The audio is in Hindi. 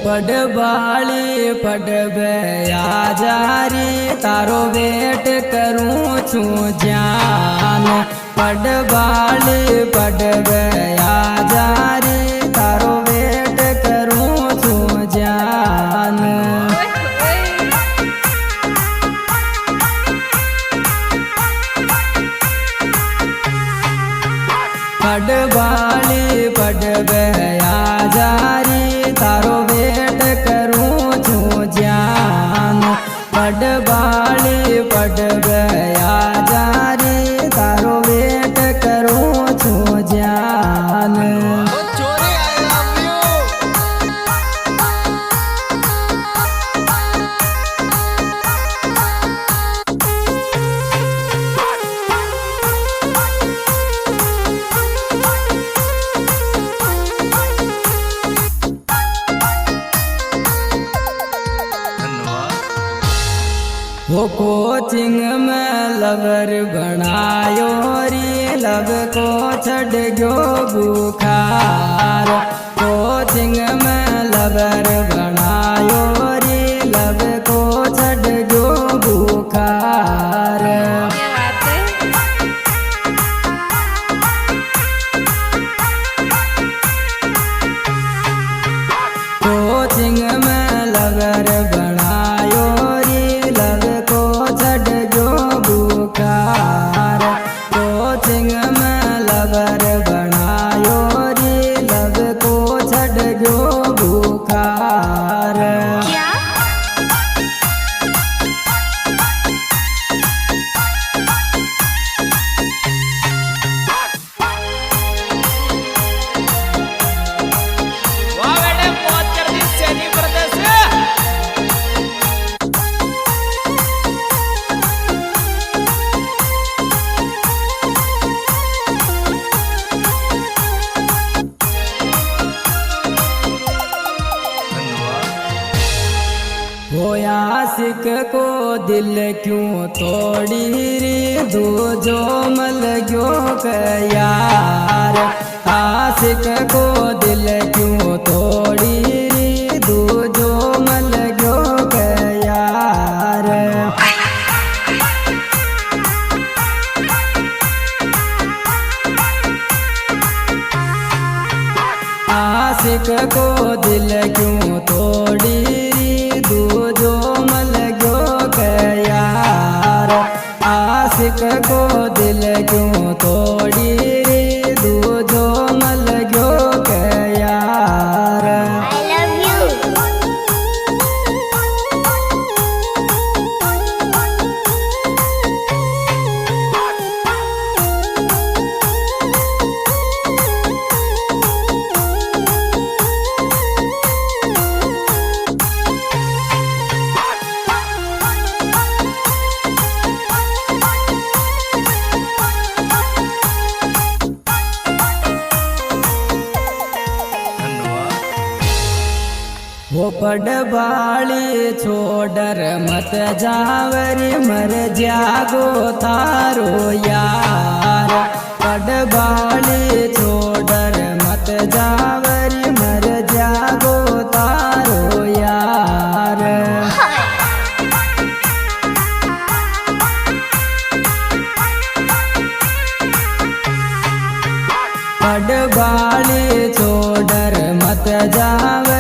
पडबाली पडबे आजारी तारो वेट करूँ छू जान। पडबाली पडबे आजारी तारो वेट करूँ छू जान। पडबाली पडबे आजारी तारो वेट करूँ छू जान। पडबाली पडबे आजारी तारो वेट करूँ छू जान। वो कोचिंग में लवर बनायो री लब को छड़ गयो बुखार। कोचिंग में लवर बनायो री लब को छड़ गयो बुखार। कोचिंग में लवर बनायो री लब को छड़ गयो बुखार। कोचिंग में लवर बनायो री लब को छड़ गयो बुखार। वो आशिक को दिल क्यों तोड़ी री दो जो मल गयो यार। आशिक को दिल क्यों तोड़ी री दो जो मल गयो यार। आशिक को दिल क्यों तोड़ी दो जो मल गयो यार। आशिक को दिल क्यों तोड़ी रे दो जो मल गयो यार। वो पडबाली छोड़र मत जावरी मर जागो तारो यार। पडबाली छोड़र मत जावरी मर जागो तारो यार। पडबाली छोड़र मत जावरी